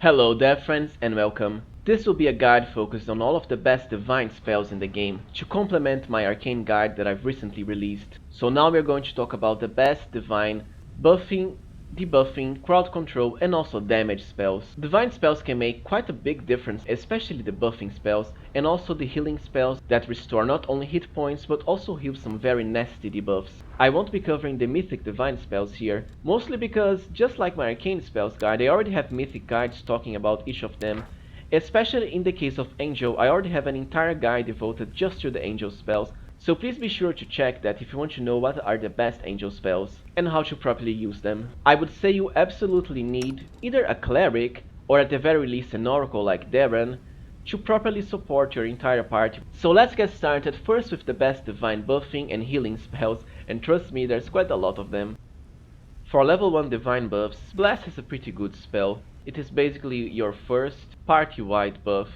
Hello there friends and welcome. This will be a guide focused on all of the best divine spells in the game to complement my arcane guide that I've recently released. So now we're going to talk about the best divine buffing, debuffing, crowd control and also damage spells. Divine spells can make quite a big difference, especially the buffing spells and also the healing spells that restore not only hit points but also heal some very nasty debuffs. I won't be covering the Mythic divine spells here, mostly because just like my arcane spells guide, I already have Mythic guides talking about each of them. Especially in the case of Angel, I already have an entire guide devoted just to the Angel spells, so please be sure to check that if you want to know what are the best Angel spells and how to properly use them. I would say you absolutely need either a Cleric or at the very least an Oracle like Darren to properly support your entire party. So let's get started first with the best divine buffing and healing spells, and trust me, there's quite a lot of them. For level 1 divine buffs, Blast is a pretty good spell. It is basically your first party-wide buff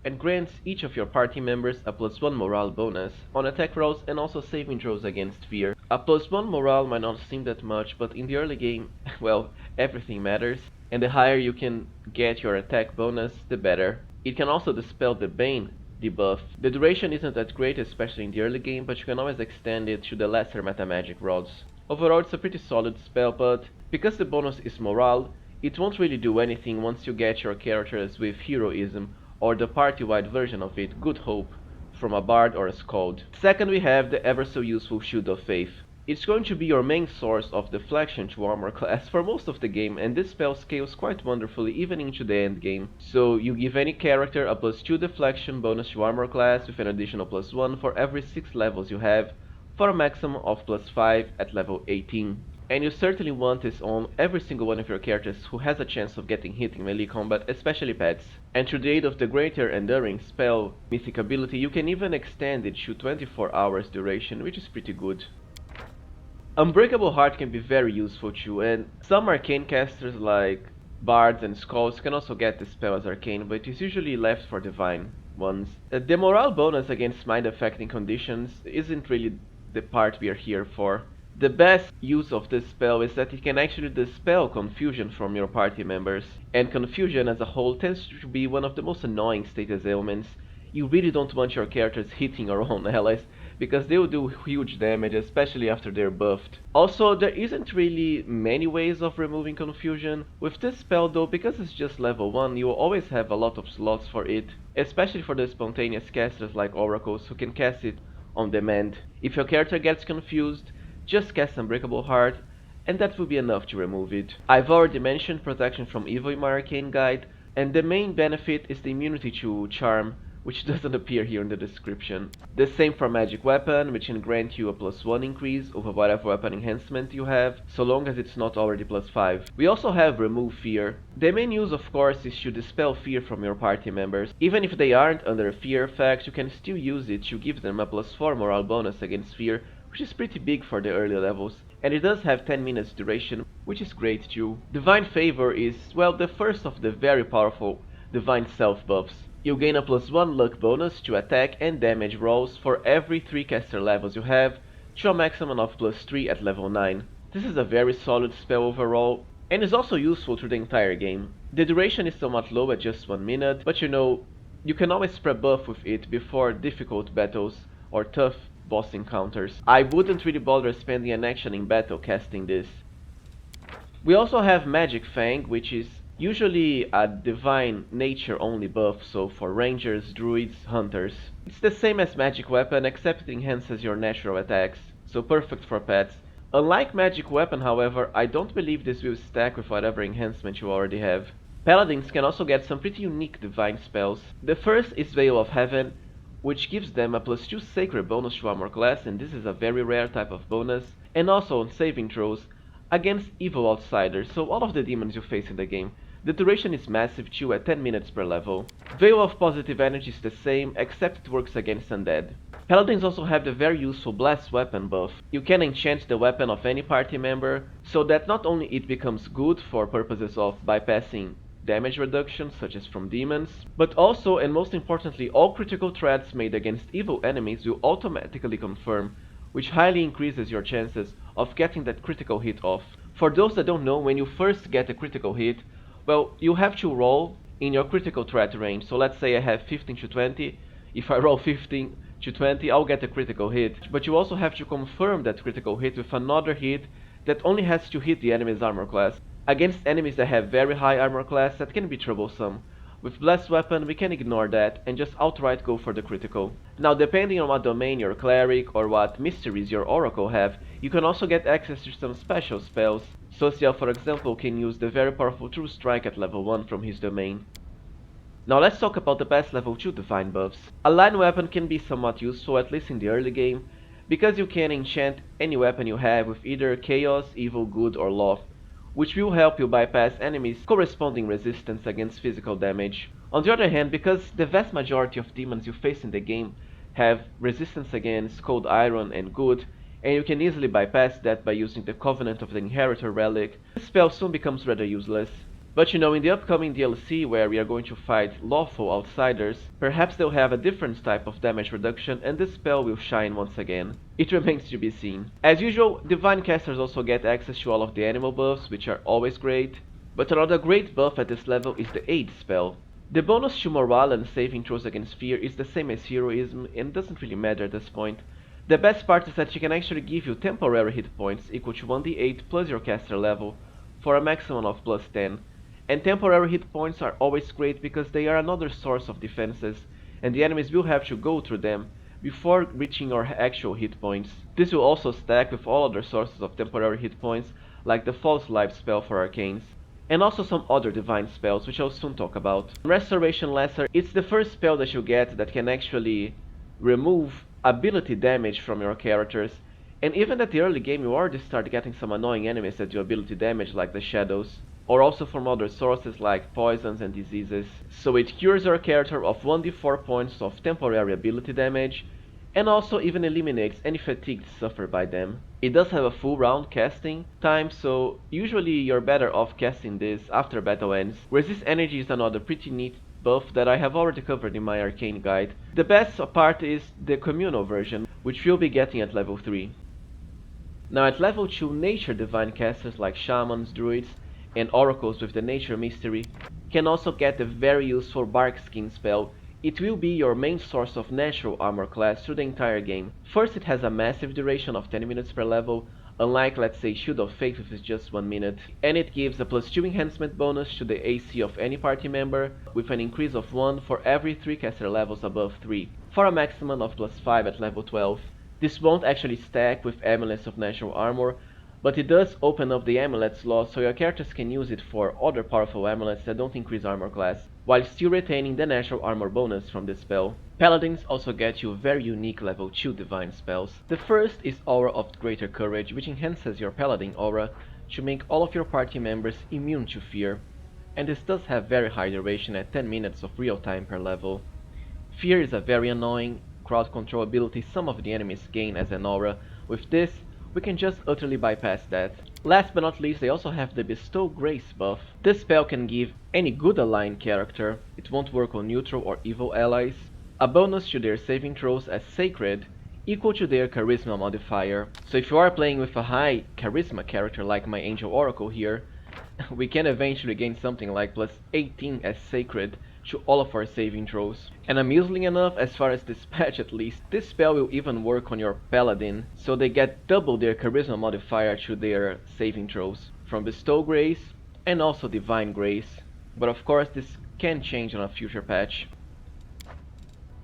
and grants each of your party members a +1 morale bonus on attack rolls and also saving throws against fear. A +1 morale might not seem that much, but in the early game, well, everything matters, and the higher you can get your attack bonus, the better. It can also dispel the Bane debuff. The duration isn't that great, especially in the early game, but you can always extend it to the lesser metamagic rods. Overall, it's a pretty solid spell, but because the bonus is morale, it won't really do anything once you get your characters with heroism or the party-wide version of it, Good Hope, from a bard or a skald. Second, we have the ever so useful Shield of Faith. It's going to be your main source of deflection to armor class for most of the game, and this spell scales quite wonderfully even into the end game. So you give any character a +2 deflection bonus to armor class with an additional +1 for every 6 levels you have, for a maximum of +5 at level 18. And you certainly want this on every single one of your characters who has a chance of getting hit in melee combat, especially pets. And through the aid of the greater enduring spell mythic ability, you can even extend it to 24 hours duration, which is pretty good. Unbreakable Heart can be very useful too, and some arcane casters like bards and skalds can also get this spell as arcane, but it's usually left for divine ones. The morale bonus against mind affecting conditions isn't really the part we are here for. The best use of this spell is that it can actually dispel confusion from your party members, and confusion as a whole tends to be one of the most annoying status ailments. You really don't want your characters hitting your own allies, because they will do huge damage, especially after they're buffed. Also, there isn't really many ways of removing confusion. With this spell though, because it's just level 1, you will always have a lot of slots for it, especially for the spontaneous casters like Oracles who can cast it on demand. If your character gets confused, just cast Unbreakable Heart, and that will be enough to remove it. I've already mentioned protection from evil in my arcane guide, and the main benefit is the immunity to charm, which doesn't appear here in the description. The same for magic weapon, which can grant you a +1 increase over whatever weapon enhancement you have, so long as it's not already +5. We also have remove fear. The main use of course is to dispel fear from your party members. Even if they aren't under a fear effect, you can still use it to give them a +4 morale bonus against fear, which is pretty big for the early levels, and it does have 10 minutes duration, which is great too. Divine Favor is, well, the first of the very powerful divine self buffs. You gain a +1 luck bonus to attack and damage rolls for every 3 caster levels you have, to a maximum of +3 at level 9. This is a very solid spell overall, and is also useful through the entire game. The duration is somewhat low at just 1 minute, but you know, you can always pre-buff with it before difficult battles or tough boss encounters. I wouldn't really bother spending an action in battle casting this. We also have Magic Fang, which is usually a divine nature only buff, so for rangers, druids, hunters. It's the same as Magic Weapon except it enhances your natural attacks, so perfect for pets. Unlike Magic Weapon however, I don't believe this will stack with whatever enhancement you already have. Paladins can also get some pretty unique divine spells. The first is Veil of Heaven, which gives them a +2 sacred bonus to armor class, and this is a very rare type of bonus, and also on saving throws against evil outsiders, so all of the demons you face in the game. The duration is massive too, at 10 minutes per level. Veil of Positive Energy is the same, except it works against undead. Paladins also have the very useful Blast Weapon buff. You can enchant the weapon of any party member, so that not only it becomes good for purposes of bypassing damage reduction, such as from demons, but also, and most importantly, all critical threats made against evil enemies will automatically confirm, which highly increases your chances of getting that critical hit off. For those that don't know, when you first get a critical hit, Well, you have to roll in your critical threat range. So let's say I have 15 to 20. If I roll 15 to 20, I'll get a critical hit. But you also have to confirm that critical hit with another hit that only has to hit the enemy's armor class. Against enemies that have very high armor class, that can be troublesome. With Blessed Weapon, we can ignore that and just outright go for the critical. Now, depending on what domain your Cleric or what mysteries your Oracle have, you can also get access to some special spells. Social, for example, can use the very powerful True Strike at level 1 from his domain. Now let's talk about the best level 2 divine buffs. A line weapon can be somewhat useful, at least in the early game, because you can enchant any weapon you have with either Chaos, Evil, Good or Law, which will help you bypass enemies' corresponding resistance against physical damage. On the other hand, because the vast majority of demons you face in the game have resistance against Cold Iron and Good, and you can easily bypass that by using the Covenant of the Inheritor relic, this spell soon becomes rather useless. But you know, in the upcoming DLC where we are going to fight lawful outsiders, perhaps they'll have a different type of damage reduction and this spell will shine once again. It remains to be seen. As usual, Divine Casters also get access to all of the animal buffs, which are always great. But another great buff at this level is the Aid spell. The bonus to morale and saving throws against fear is the same as heroism and doesn't really matter at this point. The best part is that she can actually give you temporary hit points equal to 1d8 plus your caster level for a maximum of plus 10. And temporary hit points are always great because they are another source of defenses, and the enemies will have to go through them before reaching your actual hit points. This will also stack with all other sources of temporary hit points, like the False Life spell for Arcanes, and also some other divine spells, which I'll soon talk about. Restoration Lesser, it's the first spell that you get that can actually remove ability damage from your characters, and even at the early game you already start getting some annoying enemies that do ability damage like the Shadows, or also from other sources like poisons and diseases. So it cures your character of 1d4 points of temporary ability damage, and also even eliminates any fatigue suffered by them. It does have a full round casting time, so usually you're better off casting this after battle ends. Resist Energy is another pretty neat buff that I have already covered in my Arcane guide. The best part is the communal version, which we'll be getting at level 3. Now at level 2, Nature Divine Casters like Shamans, Druids, and Oracles with the Nature Mystery can also get the very useful Bark Skin spell. It will be your main source of natural armor class through the entire game. First, it has a massive duration of 10 minutes per level, unlike let's say Shield of Faith which is just 1 minute, and it gives a +2 enhancement bonus to the AC of any party member, with an increase of 1 for every 3 caster levels above 3, for a maximum of +5 at level 12. This won't actually stack with Amulets of Natural Armor, but it does open up the amulet slot so your characters can use it for other powerful amulets that don't increase armor class, while still retaining the natural armor bonus from this spell. Paladins also get you very unique level 2 divine spells. The first is Aura of Greater Courage, which enhances your paladin aura to make all of your party members immune to fear, and this does have very high duration at 10 minutes of real time per level. Fear is a very annoying crowd control ability some of the enemies gain as an aura. With this, we can just utterly bypass that. Last but not least, they also have the Bestow Grace buff. This spell can give any good aligned character, it won't work on neutral or evil allies, a bonus to their saving throws as sacred, equal to their charisma modifier. So if you are playing with a high charisma character like my Angel Oracle here, we can eventually gain something like +18 as sacred to all of our saving throws. And amusingly enough, as far as this patch at least, this spell will even work on your paladin, so they get double their charisma modifier to their saving throws from Bestow Grace and also Divine Grace, but of course this can change on a future patch.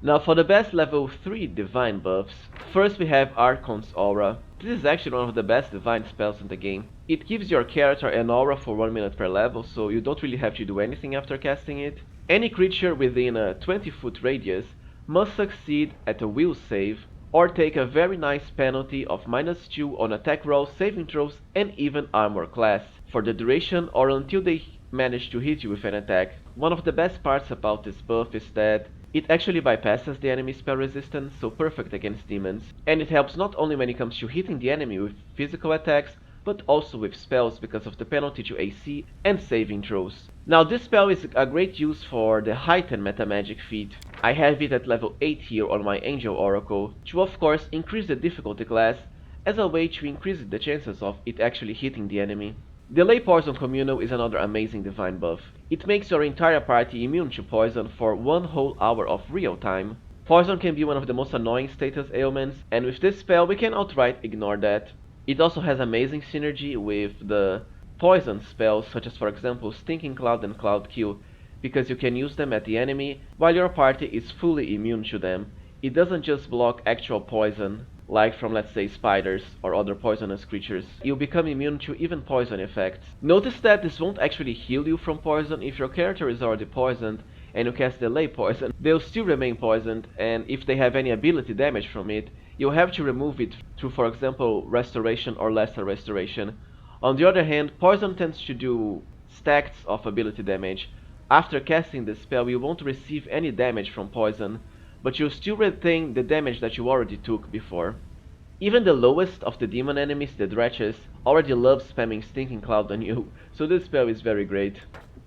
Now for the best level 3 divine buffs, first we have Archon's Aura. This is actually one of the best divine spells in the game. It gives your character an aura for 1 minute per level, so you don't really have to do anything after casting it. Any creature within a 20-foot radius must succeed at a will save, or take a very nice penalty of -2 on attack rolls, saving throws, and even armor class, for the duration or until they manage to hit you with an attack. One of the best parts about this buff is that it actually bypasses the enemy spell resistance, so perfect against demons, and it helps not only when it comes to hitting the enemy with physical attacks, but also with spells because of the penalty to AC and saving throws. Now this spell is a great use for the heightened metamagic feat. I have it at level 8 here on my Angel Oracle, to of course increase the difficulty class as a way to increase the chances of it actually hitting the enemy. Delay Poison Communal is another amazing divine buff. It makes your entire party immune to poison for 1 whole hour of real time. Poison can be one of the most annoying status ailments, and with this spell we can outright ignore that. It also has amazing synergy with the poison spells, such as for example Stinking Cloud and Cloud Kill, because you can use them at the enemy while your party is fully immune to them. It doesn't just block actual poison, like from let's say spiders or other poisonous creatures. You become immune to even poison effects. Notice that this won't actually heal you from poison. If your character is already poisoned and you cast delay poison, they'll still remain poisoned, and if they have any ability damage from it, you'll have to remove it through for example restoration or lesser restoration. On the other hand, poison tends to do stacks of ability damage. After casting the spell you won't receive any damage from poison, but you'll still retain the damage that you already took before. Even the lowest of the demon enemies, the Dretches, already love spamming Stinking Cloud on you, so this spell is very great.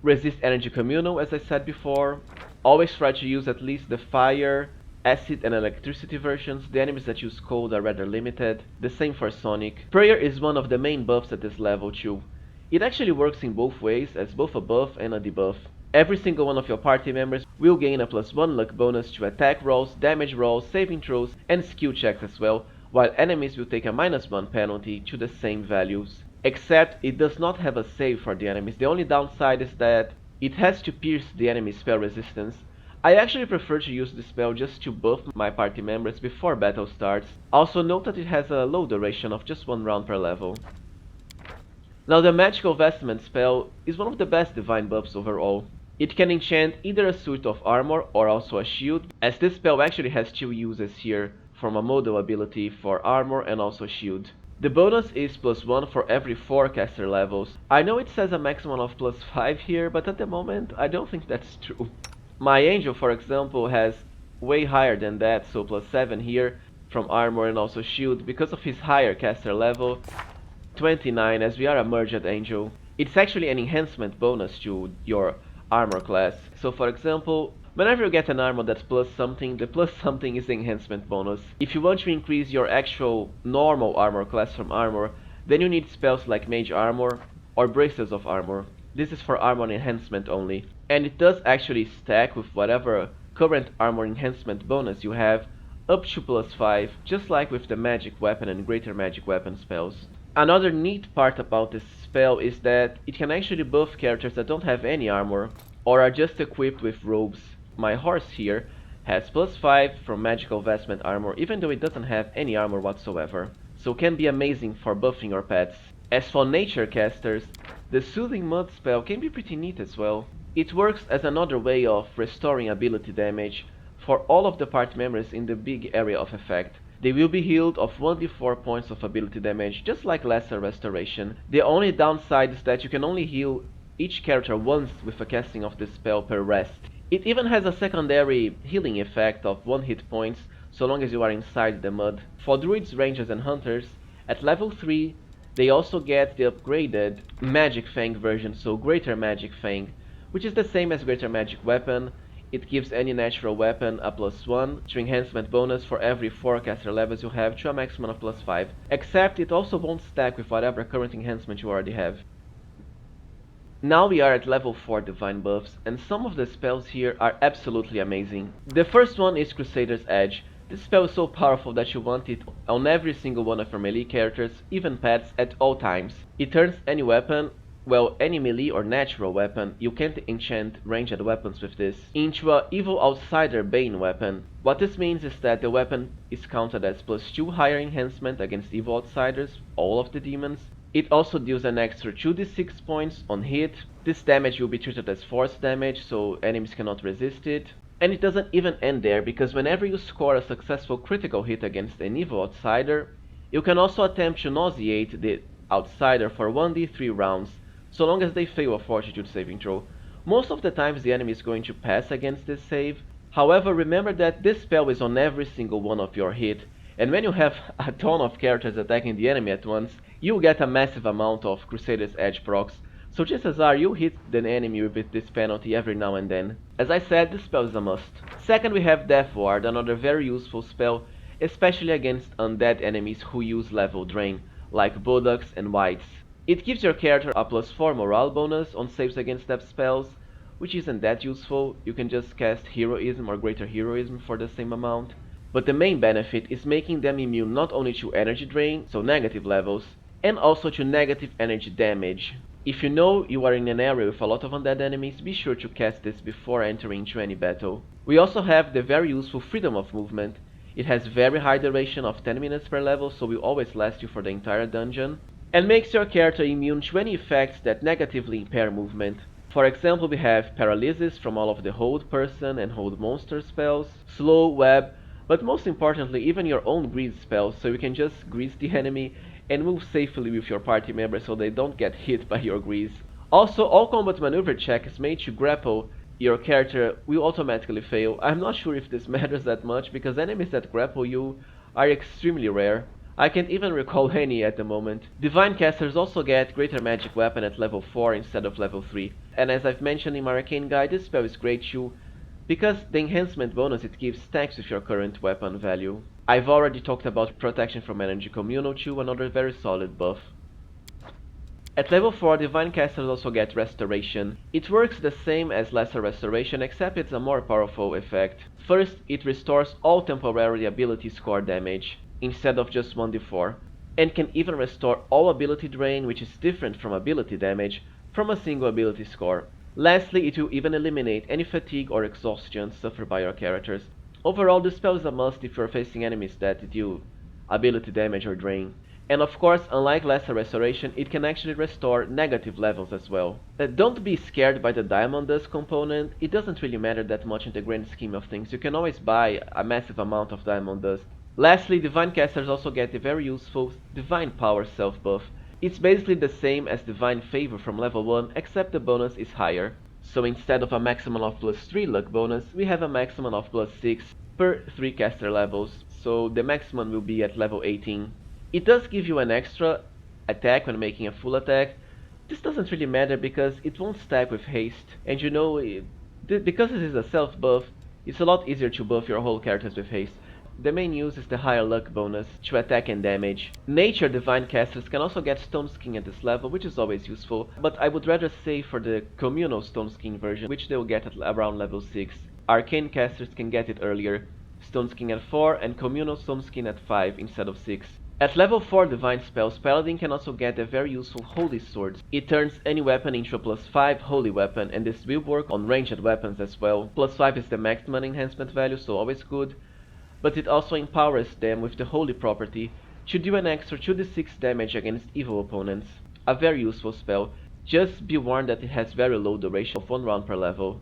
Resist Energy Communal, as I said before. Always try to use at least the fire, acid and electricity versions. The enemies that use cold are rather limited. The same for Sonic. Prayer is one of the main buffs at this level too. It actually works in both ways, as both a buff and a debuff. Every single one of your party members will gain a +1 luck bonus to attack rolls, damage rolls, saving throws, and skill checks as well, while enemies will take a -1 penalty to the same values. Except it does not have a save for the enemies. The only downside is that it has to pierce the enemy's spell resistance. I actually prefer to use this spell just to buff my party members before battle starts. Also note that it has a low duration of just 1 round per level. Now the Magical Vestment spell is one of the best divine buffs overall. It can enchant either a suit of armor or also a shield, as this spell actually has 2 uses here, from a modal ability for armor and also shield. The bonus is +1 for every 4 caster levels. I know it says a maximum of +5 here, but at the moment I don't think that's true. My angel for example has way higher than that, so +7 here from armor and also shield because of his higher caster level, 29, as we are a merged angel. It's actually an enhancement bonus to your armor class. So for example, whenever you get an armor that's plus something, the plus something is the enhancement bonus. If you want to increase your actual normal armor class from armor, then you need spells like Mage Armor or Braces of Armor. This is for armor enhancement only, and it does actually stack with whatever current armor enhancement bonus you have up to +5, just like with the magic weapon and greater magic weapon spells. Another neat part about this spell is that it can actually buff characters that don't have any armor or are just equipped with robes. My horse here has +5 from Magical Vestment armor even though it doesn't have any armor whatsoever, so can be amazing for buffing your pets. As for nature casters, the Soothing Mud spell can be pretty neat as well. It works as another way of restoring ability damage for all of the party members in the big area of effect. They will be healed of 1d4 points of ability damage, just like lesser restoration. The only downside is that you can only heal each character once with a casting of this spell per rest. It even has a secondary healing effect of 1 hit points so long as you are inside the mud. For druids, rangers and hunters, at level 3 they also get the upgraded Magic Fang version, so Greater Magic Fang, which is the same as Greater Magic Weapon. It gives any natural weapon a +1 to enhancement bonus for every 4 caster levels you have to a maximum of +5, except it also won't stack with whatever current enhancement you already have. Now we are at level 4 divine buffs, and some of the spells here are absolutely amazing. The first one is Crusader's Edge. This spell is so powerful that you want it on every single one of your melee characters, even pets, at all times. It turns any weapon, well, any melee or natural weapon, you can't enchant ranged weapons with this, into a Evil Outsider Bane weapon. What this means is that the weapon is counted as +2 higher enhancement against Evil Outsiders, all of the demons. It also deals an extra 2d6 points on hit. This damage will be treated as force damage, so enemies cannot resist it. And it doesn't even end there, because whenever you score a successful critical hit against an Evil Outsider, you can also attempt to nauseate the outsider for 1d3 rounds, so long as they fail a fortitude saving throw. Most of the times the enemy is going to pass against this save. However, remember that this spell is on every single one of your hit, and when you have a ton of characters attacking the enemy at once, you get a massive amount of Crusader's Edge procs, so chances are you hit the enemy with this penalty every now and then. As I said, this spell is a must. Second, we have Death Ward, another very useful spell, especially against undead enemies who use level drain, like Bodaks and Wights. It gives your character a +4 morale bonus on saves against death spells, which isn't that useful. You can just cast Heroism or Greater Heroism for the same amount. But the main benefit is making them immune not only to energy drain, so negative levels, and also to negative energy damage. If you know you are in an area with a lot of undead enemies, be sure to cast this before entering into any battle. We also have the very useful Freedom of Movement. It has very high duration of 10 minutes per level, so will always last you for the entire dungeon, and makes your character immune to any effects that negatively impair movement. For example, we have Paralysis from all of the Hold Person and Hold Monster spells, Slow, Web, but most importantly even your own Grease spells, so you can just grease the enemy and move safely with your party members so they don't get hit by your grease. Also, all combat maneuver checks made to grapple your character will automatically fail. I'm not sure if this matters that much because enemies that grapple you are extremely rare. I can't even recall any at the moment. Divine Casters also get Greater Magic Weapon at level 4 instead of level 3. And as I've mentioned in my Arcane Guide, this spell is great too, because the enhancement bonus it gives stacks with your current weapon value. I've already talked about Protection from Energy Communal too, another very solid buff. At level 4, Divine Casters also get Restoration. It works the same as Lesser Restoration, except it's a more powerful effect. First, it restores all temporary ability score damage, instead of just 1d4, and can even restore all ability drain, which is different from ability damage, from a single ability score. Lastly, it will even eliminate any fatigue or exhaustion suffered by your characters. Overall, this spell is a must if you're facing enemies that deal ability damage or drain. And of course, unlike Lesser Restoration, it can actually restore negative levels as well. Don't be scared by the Diamond Dust component, it doesn't really matter that much in the grand scheme of things. You can always buy a massive amount of Diamond Dust. Lastly, Divine Casters also get the very useful Divine Power self buff. It's basically the same as Divine Favor from level 1, except the bonus is higher. So instead of a maximum of +3 luck bonus, we have a maximum of +6 per 3 caster levels, so the maximum will be at level 18. It does give you an extra attack when making a full attack. This doesn't really matter because it won't stack with haste, and you know, because this is a self buff, it's a lot easier to buff your whole characters with haste. The main use is the higher luck bonus to attack and damage. Nature Divine Casters can also get Stone Skin at this level, which is always useful, but I would rather save for the communal Stone Skin version, which they will get at around level 6. Arcane Casters can get it earlier, Stone Skin at 4 and communal Stone Skin at 5 instead of 6. At level 4 Divine Spells, Paladin can also get a very useful Holy Sword. It turns any weapon into a +5 Holy Weapon, and this will work on ranged weapons as well. +5 is the maximum enhancement value, so always good. But it also empowers them with the Holy property to do an extra 2d6 damage against evil opponents. A very useful spell, just be warned that it has very low duration of 1 round per level.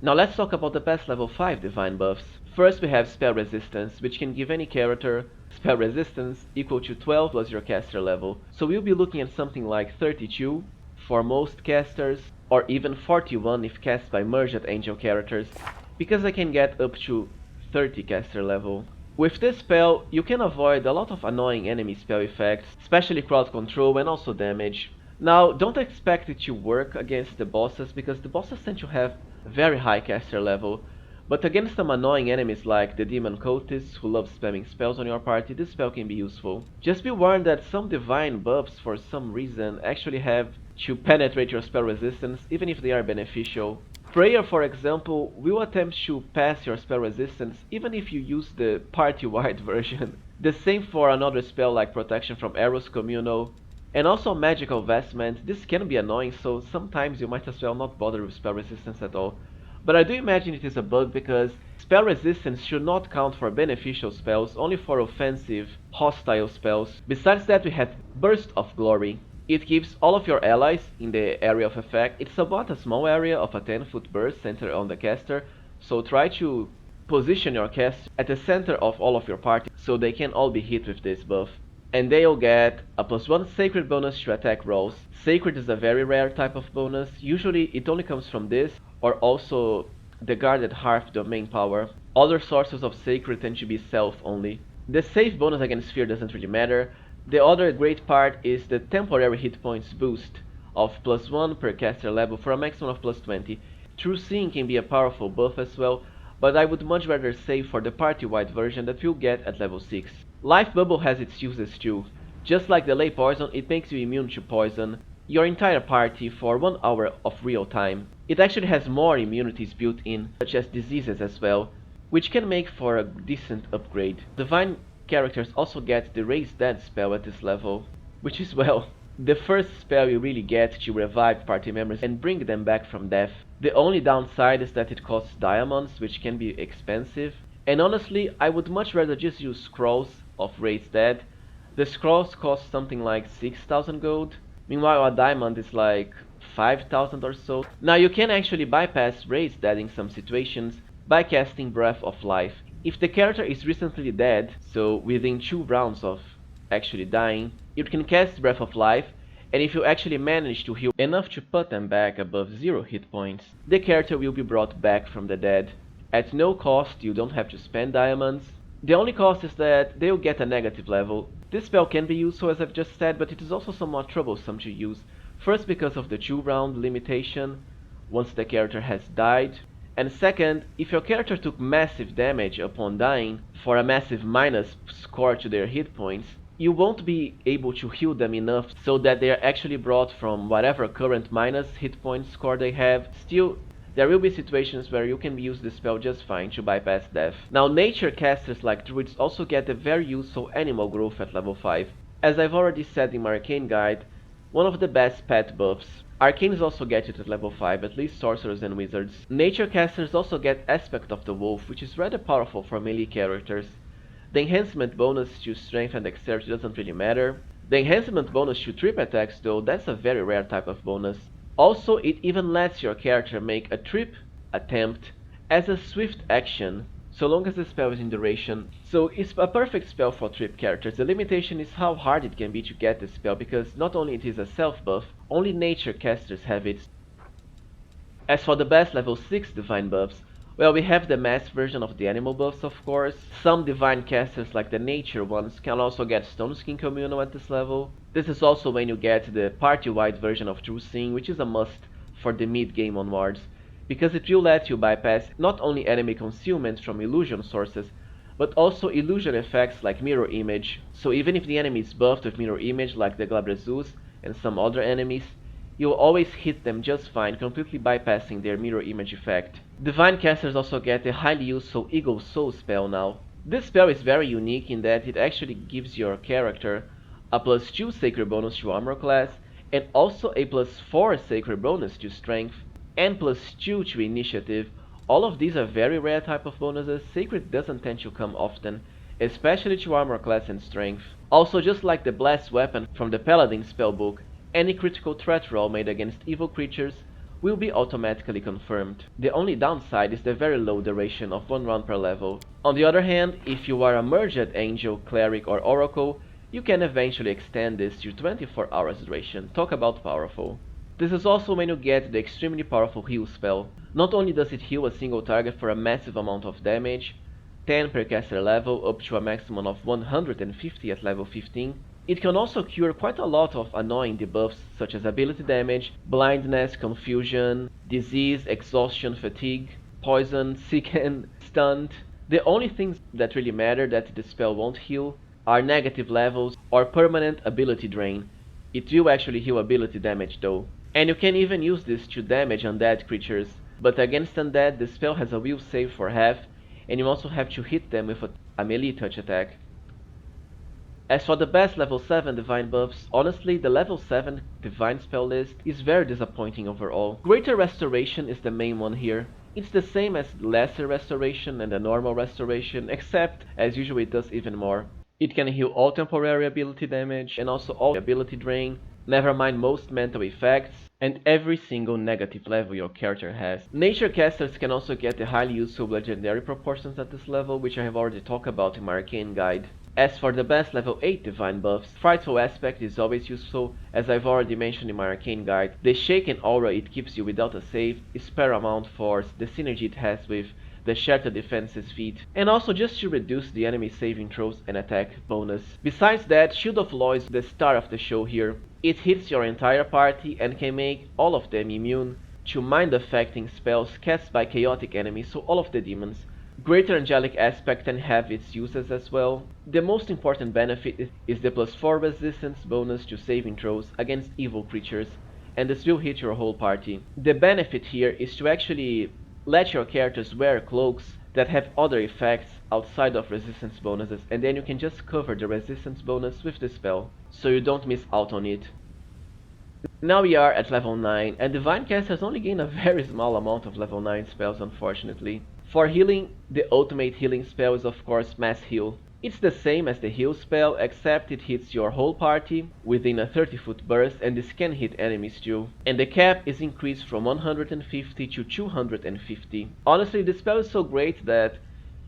Now let's talk about the best level 5 divine buffs. First we have Spell Resistance, which can give any character spell resistance equal to 12 plus your caster level. So we'll be looking at something like 32 for most casters, or even 41 if cast by Merged Angel characters, because I can get up to 30 caster level. With this spell, you can avoid a lot of annoying enemy spell effects, especially crowd control and also damage. Now, don't expect it to work against the bosses, because the bosses tend to have very high caster level, but against some annoying enemies like the Demon Cultists who love spamming spells on your party, this spell can be useful. Just be warned that some divine buffs for some reason actually have to penetrate your spell resistance, even if they are beneficial. Prayer, for example, will attempt to pass your spell resistance even if you use the party-wide version. The same for another spell like Protection from Arrows Communal. And also Magical Vestment. This can be annoying, so sometimes you might as well not bother with spell resistance at all. But I do imagine it is a bug because spell resistance should not count for beneficial spells, only for offensive, hostile spells. Besides that, we have Burst of Glory. It gives all of your allies in the area of effect. It's about a small area of a 10-foot burst centered on the caster, so try to position your cast at the center of all of your party so they can all be hit with this buff. And they'll get a +1 Sacred bonus to attack rolls. Sacred is a very rare type of bonus. Usually it only comes from this, or also the Guarded Hearth domain power. Other sources of Sacred tend to be self only. The save bonus against fear doesn't really matter. The other great part is the temporary hit points boost of +1 per caster level for a maximum of +20. True Seeing can be a powerful buff as well, but I would much rather save for the party-wide version that you'll get at level 6. Life Bubble has its uses too. Just like the Lay Poison, it makes you immune to poison. your entire party for 1 hour of real time. It actually has more immunities built in, such as diseases as well, which can make for a decent upgrade. Divine characters also get the Raise Dead spell at this level, which is, well, the first spell you really get to revive party members and bring them back from death. The only downside is that it costs diamonds, which can be expensive, and honestly I would much rather just use scrolls of Raise Dead. The scrolls cost something like 6,000 gold, meanwhile a diamond is like 5,000 or so. Now you can actually bypass Raise Dead in some situations by casting Breath of Life. If the character is recently dead, so within 2 rounds of actually dying, you can cast Breath of Life, and if you actually manage to heal enough to put them back above 0 hit points, the character will be brought back from the dead. At no cost, you don't have to spend diamonds. The only cost is that they'll get a negative level. This spell can be useful as I've just said, but it is also somewhat troublesome to use. First because of the 2-round limitation once the character has died, and second, if your character took massive damage upon dying for a massive minus score to their hit points, you won't be able to heal them enough so that they are actually brought from whatever current minus hit point score they have. Still, there will be situations where you can use this spell just fine to bypass death. Now, nature casters like druids also get a very useful animal growth at level 5. As I've already said in my arcane guide, one of the best pet buffs. Arcanes also get it at level 5, at least sorcerers and wizards. Nature casters also get Aspect of the Wolf, which is rather powerful for melee characters. The enhancement bonus to strength and dexterity doesn't really matter. The enhancement bonus to trip attacks though, that's a very rare type of bonus. Also, it even lets your character make a trip attempt as a swift action, so long as the spell is in duration. So it's a perfect spell for trip characters. The limitation is how hard it can be to get this spell, because not only it is a self buff, only nature casters have it. As for the best level 6 divine buffs, well, we have the mass version of the animal buffs, of course. Some divine casters like the nature ones can also get Stone Skin Communal at this level. This is also when you get the party-wide version of True Seeing, which is a must for the mid-game onwards, because it will let you bypass not only enemy concealment from illusion sources, but also illusion effects like Mirror Image. So even if the enemy is buffed with Mirror Image like the Glabrezus and some other enemies, you'll always hit them just fine, completely bypassing their mirror image effect. Divine casters also get a highly useful Eagle Soul spell now. This spell is very unique in that it actually gives your character a +2 sacred bonus to armor class, and also a +4 sacred bonus to strength, and +2 to initiative. All of these are very rare type of bonuses. Sacred doesn't tend to come often, especially to armor class and strength. Also, just like the blast weapon from the Paladin spellbook, any critical threat roll made against evil creatures will be automatically confirmed. The only downside is the very low duration of 1 round per level. On the other hand, if you are a merged angel, cleric or oracle, you can eventually extend this to 24 hours duration. Talk about powerful. This is also when you get the extremely powerful heal spell. Not only does it heal a single target for a massive amount of damage, 10 per caster level up to a maximum of 150 at level 15, it can also cure quite a lot of annoying debuffs such as ability damage, blindness, confusion, disease, exhaustion, fatigue, poison, sick and stunned. The only things that really matter that the spell won't heal are negative levels or permanent ability drain. It will actually heal ability damage though. And you can even use this to damage undead creatures, but against undead the spell has a will save for half, and you also have to hit them with a melee touch attack. As for the best level 7 divine buffs, honestly the level 7 divine spell list is very disappointing overall. Greater Restoration is the main one here. It's the same as Lesser Restoration and the normal Restoration, except as usual it does even more. It can heal all temporary ability damage and also all ability drain, never mind most mental effects, and every single negative level your character has. Nature casters can also get the highly useful legendary proportions at this level, which I have already talked about in my arcane guide. As for the best level 8 divine buffs, Frightful Aspect is always useful, as I've already mentioned in my arcane guide. The Shaken Aura it gives you without a save is paramount for the synergy it has with the Shattered Defenses feat, and also just to reduce the enemy saving throws and attack bonus. Besides that, Shield of Law is the star of the show here. It hits your entire party and can make all of them immune to mind-affecting spells cast by chaotic enemies, so all of the demons. Greater Angelic Aspect can have its uses as well. The most important benefit is the +4 resistance bonus to saving throws against evil creatures, and this will hit your whole party. The benefit here is to actually let your characters wear cloaks that have other effects outside of resistance bonuses, and then you can just cover the resistance bonus with the spell, so you don't miss out on it. Now we are at level 9, and Divine Casters only gain a very small amount of level 9 spells, unfortunately. For healing, the ultimate healing spell is of course Mass Heal. It's the same as the heal spell, except it hits your whole party within a 30-foot burst, and this can hit enemies too. And the cap is increased from 150 to 250. Honestly, this spell is so great that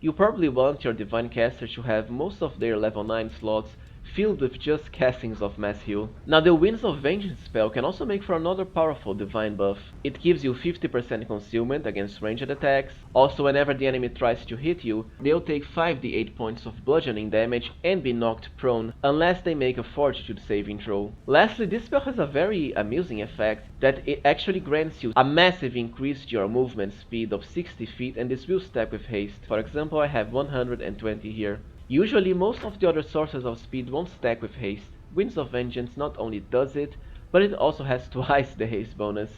you probably want your Divine Casters to have most of their level 9 slots filled with just castings of Mass Heal. Now the Winds of Vengeance spell can also make for another powerful divine buff. It gives you 50% concealment against ranged attacks. Also, whenever the enemy tries to hit you, they'll take 5d8 points of bludgeoning damage and be knocked prone, unless they make a fortitude saving throw. Lastly, this spell has a very amusing effect that it actually grants you a massive increase to your movement speed of 60 feet, and this will stack with haste. For example, I have 120 here. Usually most of the other sources of speed won't stack with haste. Winds of Vengeance not only does it, but it also has twice the haste bonus.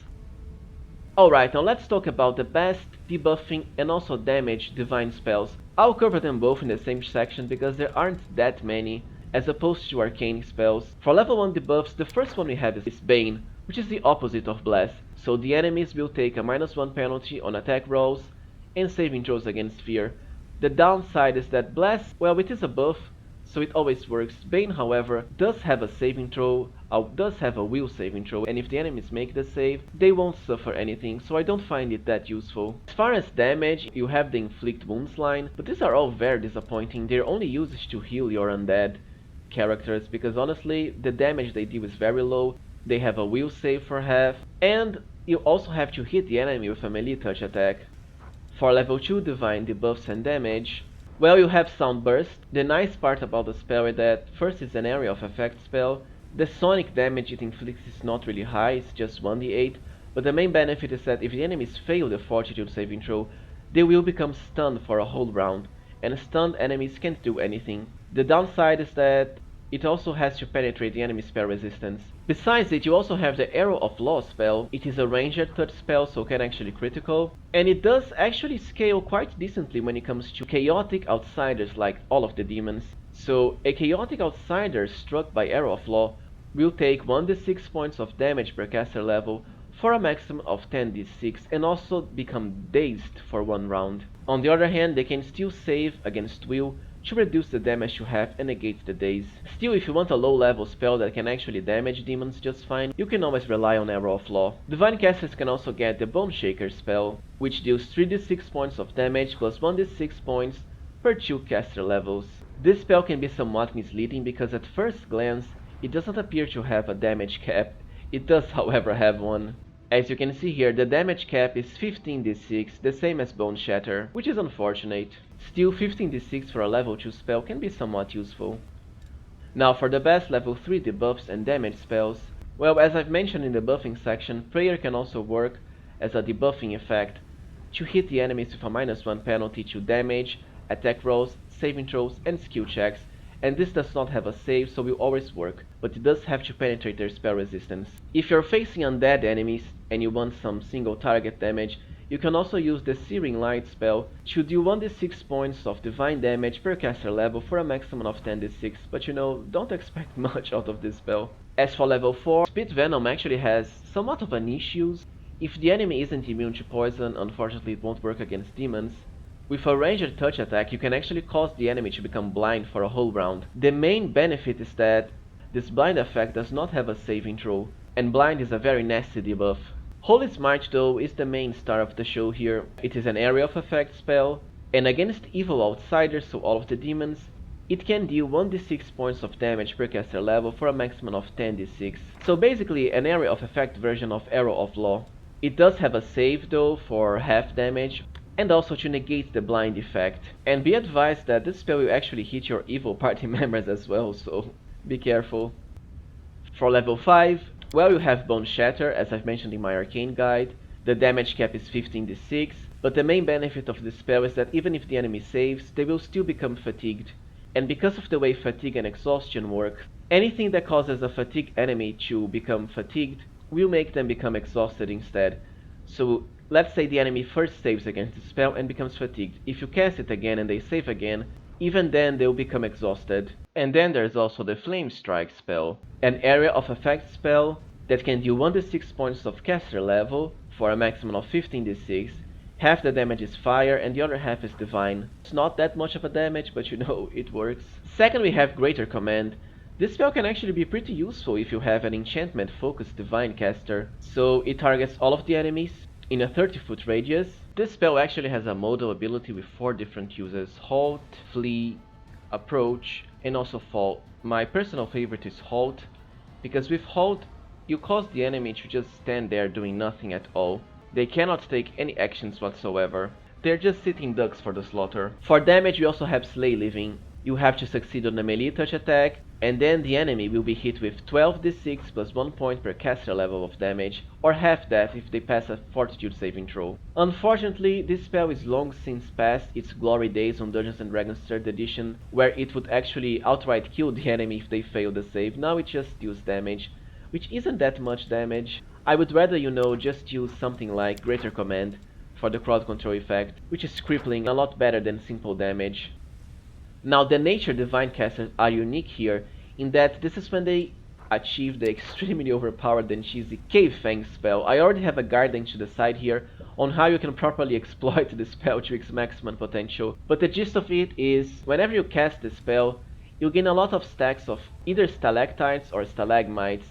Alright, now let's talk about the best debuffing and also damage divine spells. I'll cover them both in the same section because there aren't that many, as opposed to arcane spells. For level 1 debuffs, the first one we have is Bane, which is the opposite of Bless, so the enemies will take a -1 penalty on attack rolls and saving throws against fear. The downside is that Bless, well, it is a buff, so it always works. Bane, however, does have a saving throw, does have a will saving throw, and if the enemies make the save, they won't suffer anything, so I don't find it that useful. As far as damage, you have the Inflict Wounds line, but these are all very disappointing. They're only used to heal your undead characters, because honestly, the damage they deal is very low. They have a will save for half, and you also have to hit the enemy with a melee touch attack. For level 2 divine debuffs and damage, well, you have Sound Burst. The nice part about the spell is that first it's an area of effect spell. The sonic damage it inflicts is not really high, it's just 1d8, but the main benefit is that if the enemies fail the fortitude saving throw, they will become stunned for a whole round, and stunned enemies can't do anything. The downside is that it also has to penetrate the enemy spell resistance. Besides it, you also have the Arrow of Law spell. It is a ranged touch spell, so can actually critical, and it does actually scale quite decently when it comes to chaotic outsiders like all of the demons. So a chaotic outsider struck by Arrow of Law will take 1d6 points of damage per caster level for a maximum of 10d6, and also become dazed for 1 round. On the other hand, they can still save against will to reduce the damage you have and negate the daze. Still, if you want a low level spell that can actually damage demons just fine, you can always rely on Arrow of Law. Divine Casters can also get the Bone Shaker spell, which deals 3d6 points of damage plus 1d6 points per 2 caster levels. This spell can be somewhat misleading because at first glance, it doesn't appear to have a damage cap. It does however have one. As you can see here, the damage cap is 15d6, the same as Bone Shatter, which is unfortunate. Still, 15d6 for a level 2 spell can be somewhat useful. Now for the best level 3 debuffs and damage spells, well, as I've mentioned in the buffing section, Prayer can also work as a debuffing effect to hit the enemies with a -1 penalty to damage, attack rolls, saving throws, and skill checks, and this does not have a save, so will always work, but it does have to penetrate their spell resistance. If you're facing undead enemies and you want some single target damage, you can also use the Searing Light spell to deal 1d6 points of divine damage per caster level for a maximum of 10d6, but you know, don't expect much out of this spell. As for level 4, Spit Venom actually has somewhat of a niche use. If the enemy isn't immune to poison, unfortunately it won't work against demons. With a ranged touch attack, you can actually cause the enemy to become blind for a whole round. The main benefit is that this blind effect does not have a saving throw, and blind is a very nasty debuff. Holy Smite though is the main star of the show here. It is an area of effect spell, and against evil outsiders, so all of the demons, it can deal 1d6 points of damage per caster level for a maximum of 10d6. So basically an area of effect version of Arrow of Law. It does have a save though for half damage, and also to negate the blind effect. And be advised that this spell will actually hit your evil party members as well, so be careful. For level 5, well, you have Bone Shatter, as I've mentioned in my Arcane guide. The damage cap is 15d6, but the main benefit of this spell is that even if the enemy saves, they will still become fatigued. And because of the way fatigue and exhaustion work, anything that causes a fatigued enemy to become fatigued will make them become exhausted instead. So let's say the enemy first saves against the spell and becomes fatigued. If you cast it again and they save again, even then they'll become exhausted. And then there's also the Flame Strike spell, an area of effect spell that can deal 1d6 points of caster level for a maximum of 15d6. Half the damage is fire and the other half is divine. It's not that much of a damage, but you know, it works. Second, we have Greater Command. This spell can actually be pretty useful if you have an enchantment focused divine caster. So it targets all of the enemies in a 30-foot radius. This spell actually has a modal ability with 4 different uses: Halt, Flee, Approach, and also Fall. My personal favorite is Halt, because with Halt, you cause the enemy to just stand there doing nothing at all. They cannot take any actions whatsoever. They're just sitting ducks for the slaughter. For damage, we also have Slay Living. You have to succeed on a melee touch attack, and then the enemy will be hit with 12d6 plus 1 point per caster level of damage, or half that if they pass a fortitude saving throw. Unfortunately, this spell is long since past its glory days on Dungeons & Dragons 3rd edition, where it would actually outright kill the enemy if they fail the save. Now it just deals damage, which isn't that much damage. I would rather, you know, just use something like Greater Command for the crowd control effect, which is crippling, a lot better than simple damage. Now, the Nature Divine casters are unique here in that this is when they achieve the extremely overpowered and cheesy Cave Fang spell. I already have a guidance to the side here on how you can properly exploit this spell to its maximum potential, but the gist of it is, whenever you cast this spell, you gain a lot of stacks of either stalactites or stalagmites,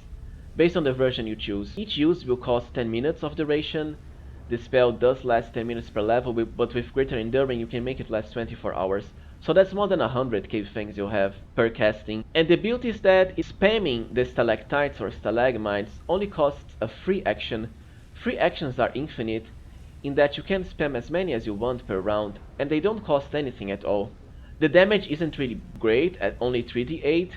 based on the version you choose. Each use will cost 10 minutes of duration. The spell does last 10 minutes per level, but with Greater Enduring you can make it last 24 hours. So that's more than 100 Cave Fangs you'll have per casting. And the beauty is that spamming the stalactites or stalagmites only costs a free action. Free actions are infinite, in that you can spam as many as you want per round, and they don't cost anything at all. The damage isn't really great at only 3d8,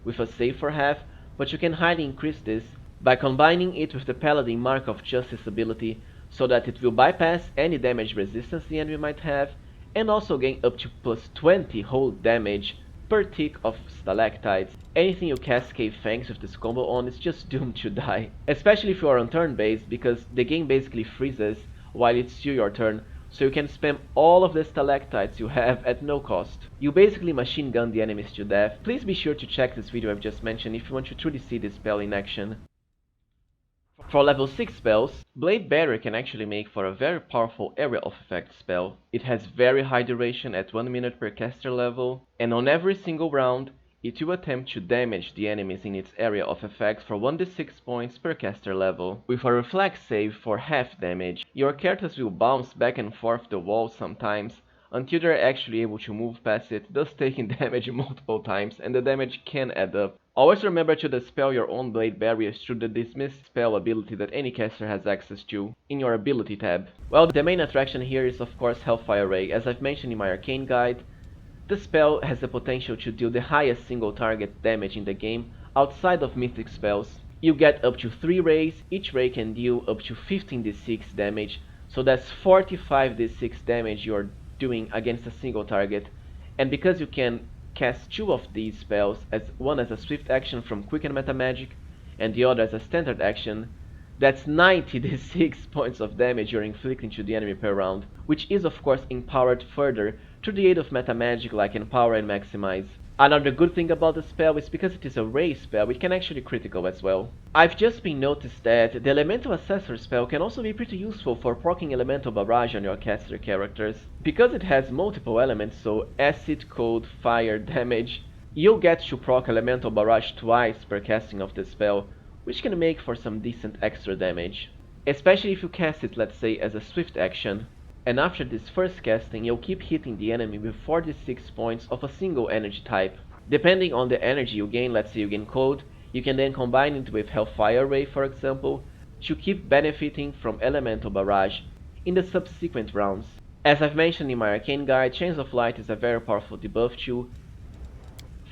with a save for half, but you can highly increase this by combining it with the Paladin Mark of Justice ability, so that it will bypass any damage resistance the enemy might have, and also gain up to plus 20 whole damage per tick of stalactites. Anything you cast Cave Fangs with this combo on is just doomed to die, especially if you are on turn based, because the game basically freezes while it's still your turn, so you can spam all of the stalactites you have at no cost. You basically machine gun the enemies to death. Please be sure to check this video I've just mentioned if you want to truly see this spell in action. For level 6 spells, Blade Barrier can actually make for a very powerful area of effect spell. It has very high duration at 1 minute per caster level, and on every single round, it will attempt to damage the enemies in its area of effect for 1d6 points per caster level, with a reflex save for half damage. Your characters will bounce back and forth the wall sometimes, until they're actually able to move past it, thus taking damage multiple times, and the damage can add up. Always remember to dispel your own blade barriers through the Dismiss spell ability that any caster has access to, in your ability tab. Well, the main attraction here is of course Hellfire Ray. As I've mentioned in my Arcane guide, the spell has the potential to deal the highest single target damage in the game outside of Mythic spells. You get up to 3 rays, each ray can deal up to 15d6 damage, so that's 45d6 damage you're doing against a single target. And because you can cast 2 of these spells, one as a swift action from Quicken Meta Magic and the other as a standard action, that's 90d6 points of damage you're inflicting to the enemy per round, which is of course empowered further through the aid of meta magic like Empower and Maximize. Another good thing about the spell is because it is a ray spell, it can actually critical as well. I've just been noticed that the Elemental Assessor spell can also be pretty useful for proccing Elemental Barrage on your caster characters. Because it has multiple elements, so acid, cold, fire, damage, you'll get to proc Elemental Barrage twice per casting of the spell, which can make for some decent extra damage. Especially if you cast it, let's say, as a swift action. And after this first casting, you'll keep hitting the enemy with 46 points of a single energy type. Depending on the energy you gain, let's say you gain cold, you can then combine it with Hellfire Ray, for example, to keep benefiting from Elemental Barrage in the subsequent rounds. As I've mentioned in my Arcane guide, Chains of Light is a very powerful debuff tool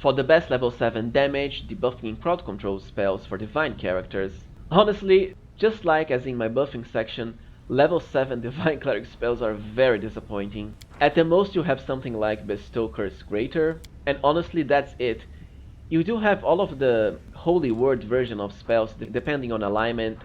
for the best level 7 damage, debuffing and crowd control spells for divine characters. Honestly, just like as in my buffing section, Level 7 Divine Cleric spells are very disappointing. At the most you have something like Bestow Curse Greater, and honestly that's it. You do have all of the Holy Word version of spells depending on alignment,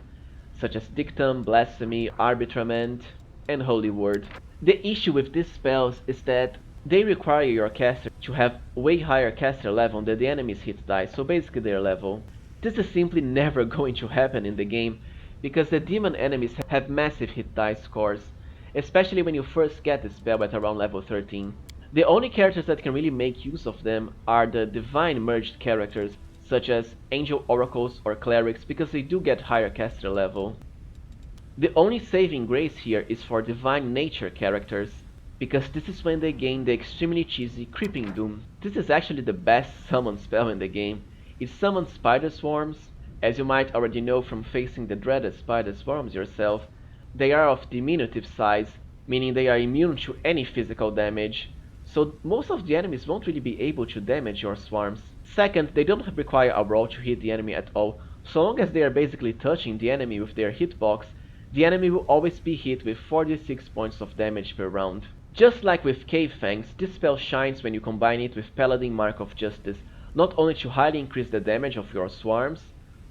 such as Dictum, Blasphemy, Arbitrament, and Holy Word. The issue with these spells is that they require your caster to have way higher caster level than the enemy's hit dice, so basically their level. This is simply never going to happen in the game, because the demon enemies have massive hit dice scores, especially when you first get the spell at around level 13. The only characters that can really make use of them are the divine merged characters, such as Angel Oracles or Clerics, because they do get higher caster level. The only saving grace here is for divine nature characters, because this is when they gain the extremely cheesy Creeping Doom. This is actually the best summon spell in the game. It summons spider swarms. As you might already know from facing the dreaded spider swarms yourself, they are of diminutive size, meaning they are immune to any physical damage, so most of the enemies won't really be able to damage your swarms. Second, they don't require a roll to hit the enemy at all. So long as they are basically touching the enemy with their hitbox, the enemy will always be hit with 46 points of damage per round. Just like with Cave Fangs, this spell shines when you combine it with Paladin Mark of Justice, not only to highly increase the damage of your swarms,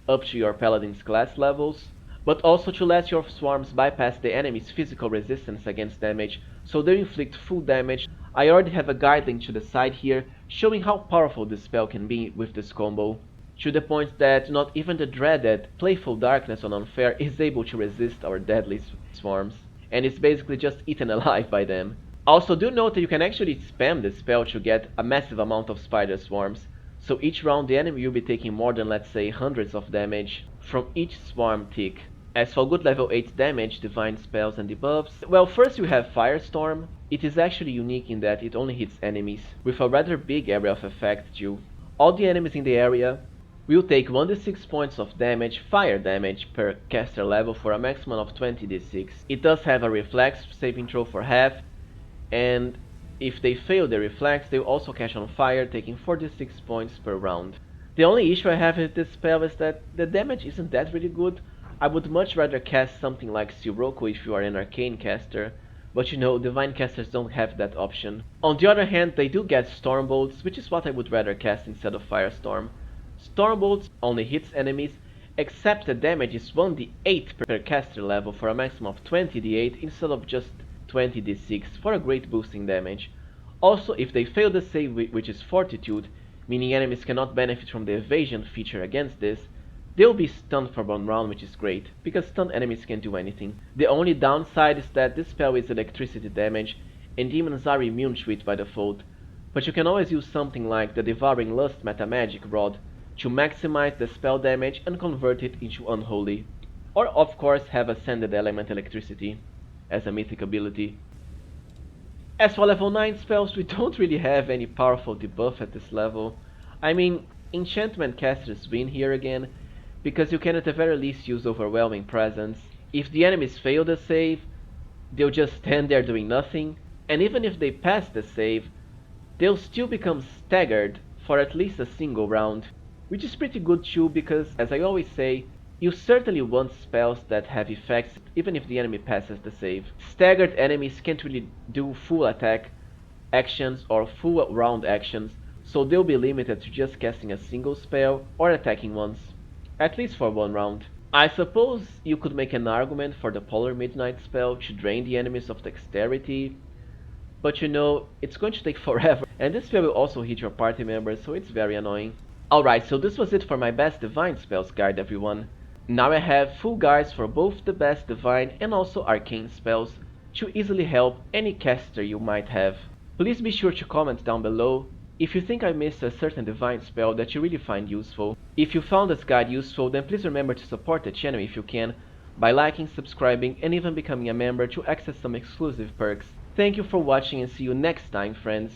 up to your Paladin's class levels, but also to let your swarms bypass the enemy's physical resistance against damage, so they inflict full damage. I already have a guide link to the side here, showing how powerful this spell can be with this combo, to the point that not even the dreaded Playful Darkness on Unfair is able to resist our deadly swarms, and it's basically just eaten alive by them. Also, do note that you can actually spam this spell to get a massive amount of spider swarms, so each round the enemy will be taking more than, let's say, hundreds of damage from each swarm tick. As for good level 8 damage, divine spells and debuffs, well, first you have Firestorm. It is actually unique in that it only hits enemies, with a rather big area of effect too. All the enemies in the area will take 1d6 points of damage, fire damage, per caster level for a maximum of 20d6. It does have a reflex saving throw for half, and if they fail the reflex, they will also catch on fire, taking 46 points per round. The only issue I have with this spell is that the damage isn't that really good. I would much rather cast something like Sirocco if you are an arcane caster, but you know, divine casters don't have that option. On the other hand, they do get Stormbolts, which is what I would rather cast instead of Firestorm. Stormbolts only hits enemies, except the damage is 1d8 per caster level for a maximum of 20d8 instead of just 20d6 for a great boosting damage. Also, if they fail the save, which is Fortitude, meaning enemies cannot benefit from the evasion feature against this, they'll be stunned for 1 round, which is great, because stunned enemies can do anything. The only downside is that this spell is electricity damage, and demons are immune to it by default, but you can always use something like the Devouring Lust Metamagic Rod to maximize the spell damage and convert it into Unholy, or of course have Ascended Element Electricity as a mythic ability. As for level 9 spells, we don't really have any powerful debuff at this level. I mean, enchantment casters win here again, because you can at the very least use Overwhelming Presence. If the enemies fail the save, they'll just stand there doing nothing, and even if they pass the save, they'll still become staggered for at least a single round, which is pretty good too, because as I always say, you certainly want spells that have effects even if the enemy passes the save. Staggered enemies can't really do full attack actions or full round actions, so they'll be limited to just casting a single spell or attacking once, at least for 1 round. I suppose you could make an argument for the Polar Midnight spell to drain the enemies of dexterity, but you know, it's going to take forever, and this spell will also hit your party members, so it's very annoying. Alright, so this was it for my best divine spells guide, everyone. Now I have full guides for both the best divine and also arcane spells to easily help any caster you might have. Please be sure to comment down below if you think I missed a certain divine spell that you really find useful. If you found this guide useful, then please remember to support the channel if you can by liking, subscribing, and even becoming a member to access some exclusive perks. Thank you for watching and see you next time, friends.